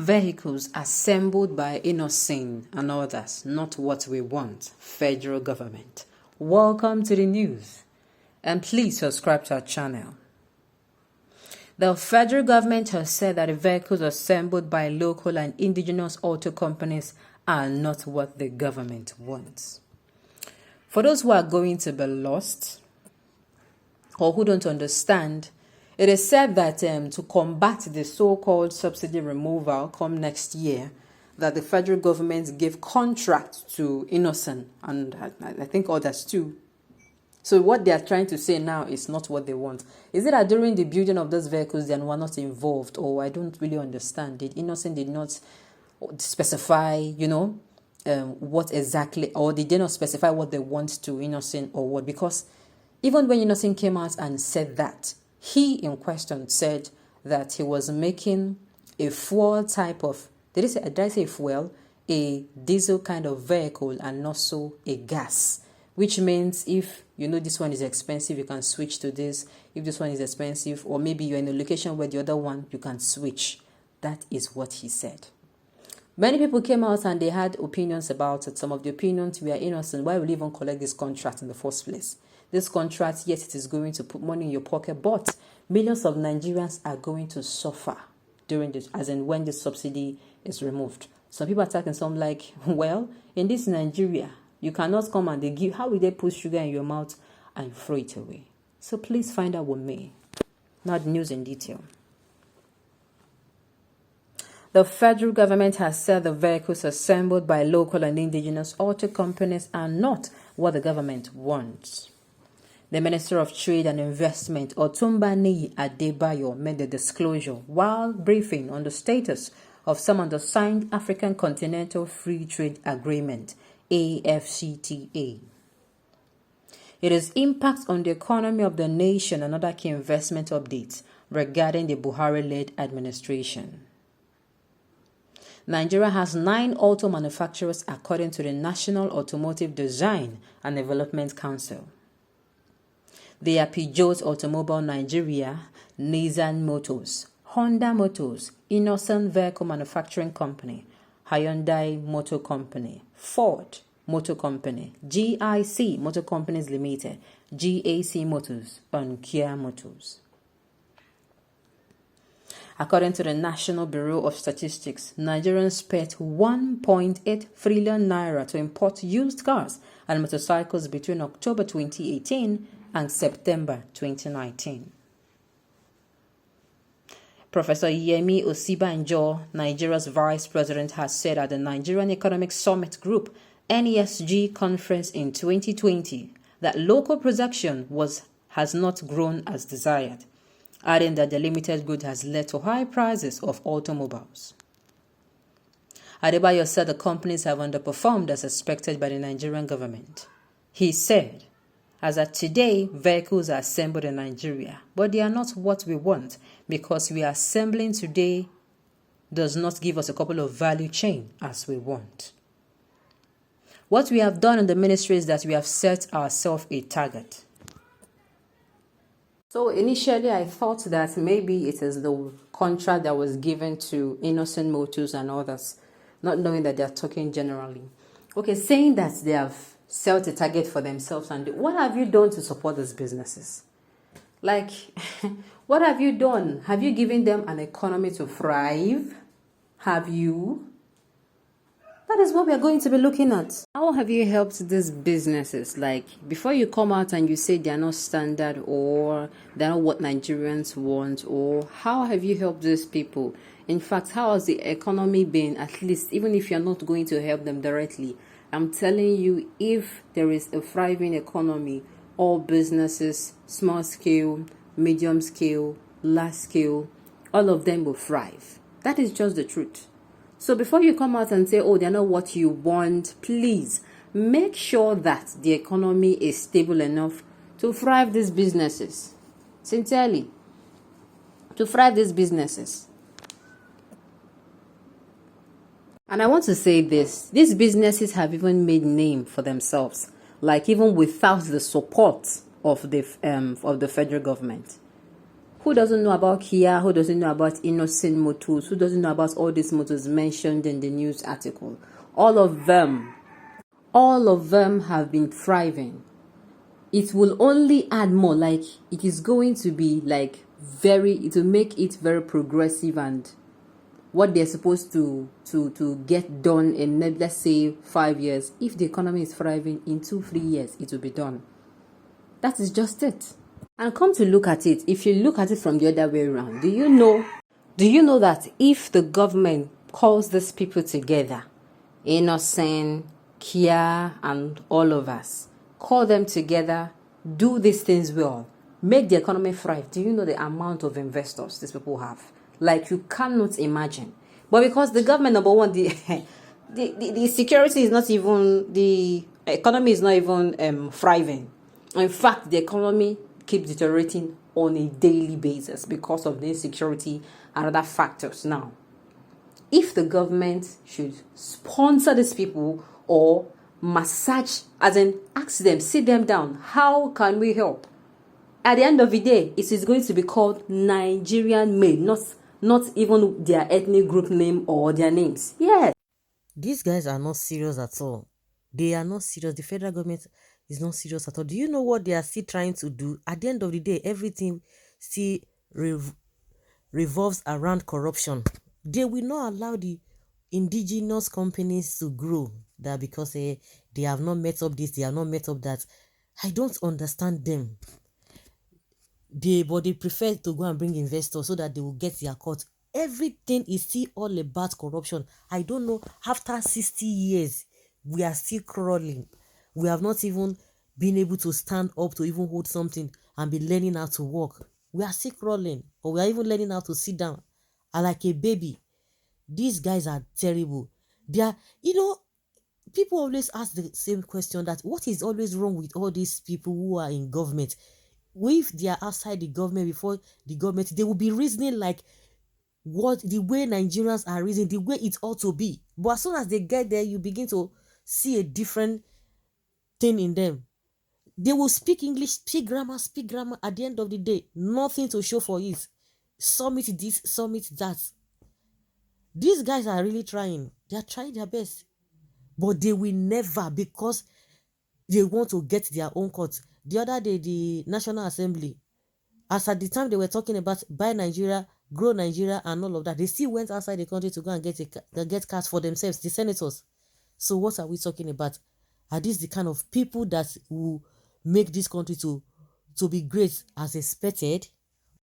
Vehicles assembled by Innonson and others, not what we want. Federal government. Welcome to the news, and please subscribe to our channel. The federal government has said that the vehicles assembled by local and indigenous auto companies are not what the government wants. For those who are going to be lost or who don't understand, it is said that to combat the so-called subsidy removal come next year, that the federal government gave contract to Innonson and I think others too. So what they are trying to say now is not what they want. Is it that during the building of those vehicles they were not involved? Or I don't really understand. Innonson did not specify, what exactly, or did they not specify what they want to Innonson or what? Because even when Innonson came out and said that, he in question said that he was making a fuel type of, did I say fuel? A diesel kind of vehicle and also a gas. Which means if this one is expensive, you can switch to this. If this one is expensive, or maybe you're in a location where the other one, you can switch. That is what he said. Many people came out and they had opinions about it. Some of the opinions were innocent. Why will you even collect this contract in the first place? This contract, yes, it is going to put money in your pocket, but millions of Nigerians are going to suffer during this, as in when the subsidy is removed. Some people are talking some like, well, in this Nigeria, you cannot come and they give, how will they put sugar in your mouth and throw it away? So please find out with me. Now the news in detail. The federal government has said the vehicles assembled by local and indigenous auto companies are not what the government wants. The Minister of Trade and Investment, Otumbani Adebayo, made the disclosure while briefing on the status of some undersigned African Continental Free Trade Agreement, AfCFTA. It is impact on the economy of the nation and other key investment updates regarding the Buhari-led administration. Nigeria has 9 auto manufacturers according to the National Automotive Design and Development Council. They are Peugeot Automobile Nigeria, Nissan Motors, Honda Motors, Innocent Vehicle Manufacturing Company, Hyundai Motor Company, Ford Motor Company, GIC Motor Companies Limited, GAC Motors, and Kia Motors. According to the National Bureau of Statistics, Nigerians spent 1.8 trillion naira to import used cars and motorcycles between October 2018 and September 2019. Professor Yemi Osibanjo, Nigeria's vice president, has said at the Nigerian Economic Summit Group NESG conference in 2020 that local production has not grown as desired, adding that the limited growth has led to high prices of automobiles. Adebayo said the companies have underperformed as expected by the Nigerian government. He said, as at today, vehicles are assembled in Nigeria, but they are not what we want because we are assembling today does not give us a couple of value chain as we want. What we have done in the ministry is that we have set ourselves a target. So initially I thought that maybe it is the contract that was given to Innocent Motors and others, not knowing that they are talking generally. Okay, saying that they have set a target for themselves, and what have you done to support these businesses? Like, what have you done? Have you given them an economy to thrive? Have you? That is what we are going to be looking at. How have you helped these businesses? Like, before you come out and you say they are not standard or they are not what Nigerians want, or how have you helped these people? In fact, how has the economy been, at least, even if you're not going to help them directly? I'm telling you, if there is a thriving economy, all businesses, small scale, medium scale, large scale, all of them will thrive. That is just the truth. So before you come out and say, oh, they're not what you want, please make sure that the economy is stable enough to thrive these businesses. Sincerely, to thrive these businesses. And I want to say this, these businesses have even made name for themselves, like even without the support of the federal government. Who doesn't know about Kia? Who doesn't know about Innocent Motors? Who doesn't know about all these motors mentioned in the news article? All of them have been thriving. It will only add more, like it is going to be like it will make it very progressive, and what they're supposed to get done in, let's say, 5 years, if the economy is thriving, in 2-3 years it will be done. That is just it. And come to look at it, if you look at it from the other way around, do you know that if the government calls these people together, Innocent, Kia, and all of us, call them together, do these things well, make the economy thrive, do you know the amount of investors these people have? Like, you cannot imagine. But because the government, number one, the security is not even, the economy is not even thriving. In fact, the economy keeps deteriorating on a daily basis because of the insecurity and other factors. Now, if the government should sponsor these people or massage, as in ask them, sit them down, how can we help? At the end of the day, it is going to be called Nigerian made, not even their ethnic group name or their names. Yes. These guys are not serious at all. They are not serious. The federal government is not serious at all. Do you know what they are still trying to do? At the end of the day, everything still revolves around corruption. They will not allow the indigenous companies to grow. That because they have not met up this, they have not met up that. I don't understand them. But they prefer to go and bring investors so that they will get their cut. Everything is still all about corruption. I don't know, after 60 years, we are still crawling. We have not even been able to stand up to even hold something and be learning how to walk. We are still crawling, or we are even learning how to sit down. Like a baby. These guys are terrible. They are, people always ask the same question, that what is always wrong with all these people who are in government? If they are outside the government, before the government, they will be reasoning like the way Nigerians are reasoning, the way it ought to be. But as soon as they get there, you begin to see a different thing in them. They will speak English, speak grammar. At the end of the day, nothing to show for it. Summit this, summit that. These guys are really trying. They are trying their best. But they will never, because they want to get their own cut. The other day, the National Assembly, as at the time they were talking about buy Nigeria, grow Nigeria, and all of that, they still went outside the country to go and get cars for themselves, the senators. So what are we talking about? Are these the kind of people that will make this country to be great as expected?